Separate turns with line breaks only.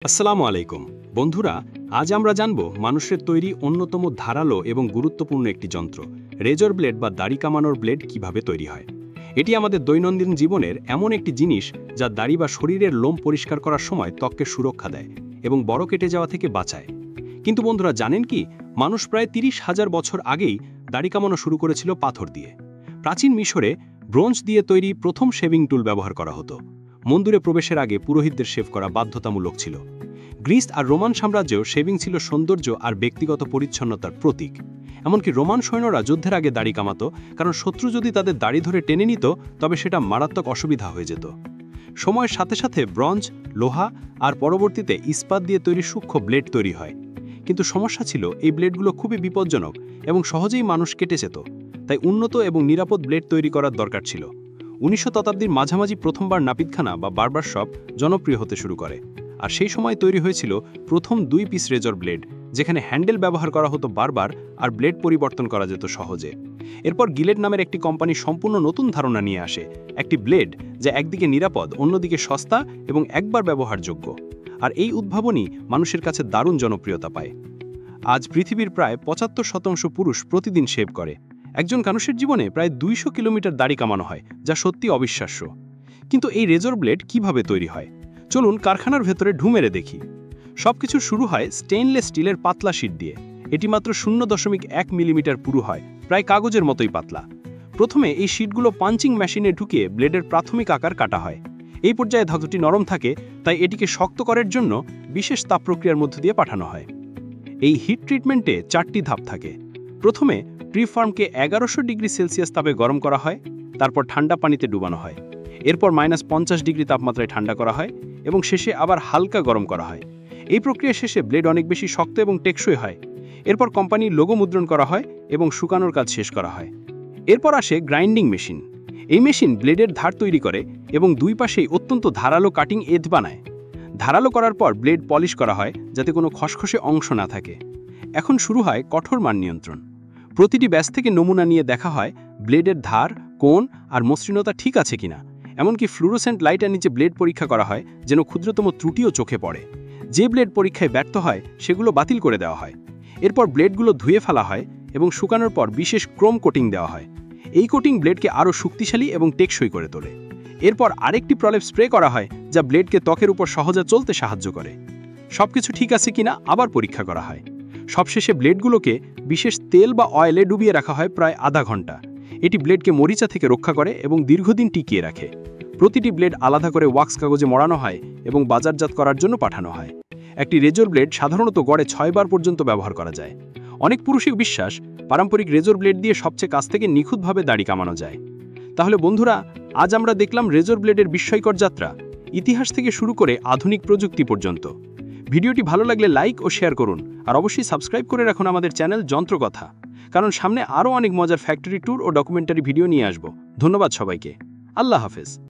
আসসালামু আলাইকুম বন্ধুরা, আজ আমরা জানব মানুষের তৈরি অন্যতম ধারালো এবং গুরুত্বপূর্ণ একটি যন্ত্র রেজর ব্লেড বা দাড়ি কামানোর ব্লেড কিভাবে তৈরি হয়। এটি আমাদের দৈনন্দিন জীবনের এমন একটি জিনিস যা দাড়ি বা শরীরের লোম পরিষ্কার করার সময় ত্বককে সুরক্ষা দেয় এবং বড় কেটে যাওয়া থেকে বাঁচায়। কিন্তু বন্ধুরা, জানেন কি, মানুষ প্রায় ৩০,০০০ বছর আগেই দাড়ি কামানো শুরু করেছিল পাথর দিয়ে। প্রাচীন মিশরে ব্রোঞ্জ দিয়ে তৈরি প্রথম শেভিং টুল ব্যবহার করা হতো। মন্দিরে প্রবেশের আগে পুরোহিতদের শেভ করা বাধ্যতামূলক ছিল। গ্রিস আর রোমান সাম্রাজ্যেও শেভিং ছিল সৌন্দর্য আর ব্যক্তিগত পরিচ্ছন্নতার প্রতীক। এমনকি রোমান সৈন্যরা যুদ্ধের আগে দাড়ি কামাতো, কারণ শত্রু যদি তাদের দাড়ি ধরে টেনে নিত তবে সেটা মারাত্মক অসুবিধা হয়ে যেত। সময়ের সাথে সাথে ব্রঞ্জ, লোহা আর পরবর্তীতে ইস্পাত দিয়ে তৈরি সূক্ষ্ম ব্লেড তৈরি হয়। কিন্তু সমস্যা ছিল, এই ব্লেডগুলো খুবই বিপজ্জনক এবং সহজেই মানুষ কেটে যেত। তাই উন্নত এবং নিরাপদ ব্লেড তৈরি করার দরকার ছিল। ১৯শ শতাব্দীর মাঝামাঝি প্রথমবার নাপিতখানা বা বার্বার শপ জনপ্রিয় হতে শুরু করে। আর সেই সময় তৈরি হয়েছিল প্রথম ২ পিস রেজর ব্লেড, যেখানে হ্যান্ডেল ব্যবহার করা হতো বারবার আর ব্লেড পরিবর্তন করা যেত সহজে। এরপর গিলেট নামের একটি কোম্পানি সম্পূর্ণ নতুন ধারণা নিয়ে আসে, একটি ব্লেড যা একদিকে নিরাপদ, অন্যদিকে সস্তা এবং একবার ব্যবহারযোগ্য। আর এই উদ্ভাবনই মানুষের কাছে দারুণ জনপ্রিয়তা পায়। আজ পৃথিবীর প্রায় ৭৫% পুরুষ প্রতিদিন শেভ করে। একজন মানুষের জীবনে প্রায় ২০০ কিলোমিটার দাড়ি কামানো হয়, যা সত্যি অবিশ্বাস্য। কিন্তু এই রেজর ব্লেড কিভাবে তৈরি হয়, চলুন কারখানার ভেতরে ঢু মেরে দেখি। সবকিছু শুরু হয় স্টেইনলেস স্টিলের পাতলা শীট দিয়ে। এটি মাত্র ০.১ মিলিমিটার পুরু হয়, প্রায় কাগজের মতোই পাতলা। প্রথমে এই শীটগুলো পাঞ্চিং মেশিনে ঢুকিয়ে ব্লেডের প্রাথমিক আকার কাটা হয়। এই পর্যায়ে ধাতুটি নরম থাকে, তাই এটিকে শক্ত করার জন্য বিশেষ তাপ প্রক্রিয়ার মধ্য দিয়ে পাঠানো হয়। এই হিট ট্রিটমেন্টে ৪টি ধাপ থাকে। প্রথমে প্রিফার্মকে ১১০০ ডিগ্রি সেলসিয়াস তাপে গরম করা হয়, তারপর ঠান্ডা পানিতে ডুবানো হয়, এরপর -৫০ ডিগ্রি তাপমাত্রায় ঠান্ডা করা হয় এবং শেষে আবার হালকা গরম করা হয়। এই প্রক্রিয়া শেষে ব্লেড অনেক বেশি শক্ত এবং টেকসই হয়। এরপর কোম্পানির লোগো মুদ্রণ করা হয় এবং শুকানোর কাজ শেষ করা হয়। এরপর আসে গ্রাইন্ডিং মেশিন। এই মেশিন ব্লেডের ধার তৈরি করে এবং দুই পাশেই অত্যন্ত ধারালো কাটিং এজ বানায়। ধারালো করার পর ব্লেড পলিশ করা হয় যাতে কোনো খসখসে অংশ না থাকে। এখন শুরু হয় কঠোর মান নিয়ন্ত্রণ। প্রতিটি ব্যাস থেকে নমুনা নিয়ে দেখা হয় ব্লেডের ধার, কোণ আর মসৃণতা ঠিক আছে কিনা। এমনকি ফ্লুরোসেন্ট লাইটের নিচে ব্লেড পরীক্ষা করা হয়, যেন ক্ষুদ্রতম ত্রুটিও চোখে পড়ে। যে ব্লেড পরীক্ষায় ব্যর্থ হয় সেগুলো বাতিল করে দেওয়া হয়। এরপর ব্লেডগুলো ধুয়ে ফেলা হয় এবং শুকানোর পর বিশেষ ক্রোম কোটিং দেওয়া হয়। এই কোটিং ব্লেডকে আরও শক্তিশালী এবং টেকসই করে তোলে। এরপর আরেকটি প্রলেপ স্প্রে করা হয়, যা ব্লেডকে ত্বকের উপর সহজে চলতে সাহায্য করে। সবকিছু ঠিক আছে কিনা আবার পরীক্ষা করা হয়। সবশেষে ব্লেডগুলোকে বিশেষ তেল বা অয়েলে ডুবিয়ে রাখা হয় প্রায় আধা ঘন্টা। এটি ব্লেডকে মরিচা থেকে রক্ষা করে এবং দীর্ঘদিন টিকিয়ে রাখে। প্রতিটি ব্লেড আলাদা করে ওয়াক্স কাগজে মোড়ানো হয় এবং বাজারজাত করার জন্য পাঠানো হয়। একটি রেজর ব্লেড সাধারণত গড়ে ৬ বার পর্যন্ত ব্যবহার করা যায়। অনেক পুরুষই বিশ্বাস পারম্পরিক রেজর ব্লেড দিয়ে সবচেয়ে কাছ থেকে নিখুঁতভাবে দাড়ি কামানো যায়। তাহলে বন্ধুরা, আজ আমরা দেখলাম রেজর ব্লেডের বিস্ময়কর যাত্রা, ইতিহাস থেকে শুরু করে আধুনিক প্রযুক্তি পর্যন্ত। ভিডিওটি ভালো লাগলে লাইক ও শেয়ার করুন, আর অবশ্যই সাবস্ক্রাইব করে রাখুন আমাদের চ্যানেল যন্ত্রকথা, কারণ সামনে আরও অনেক মজার ফ্যাক্টরি ট্যুর ও ডকুমেন্টারি ভিডিও নিয়ে আসব। ধন্যবাদ সবাইকে। আল্লাহ হাফেজ।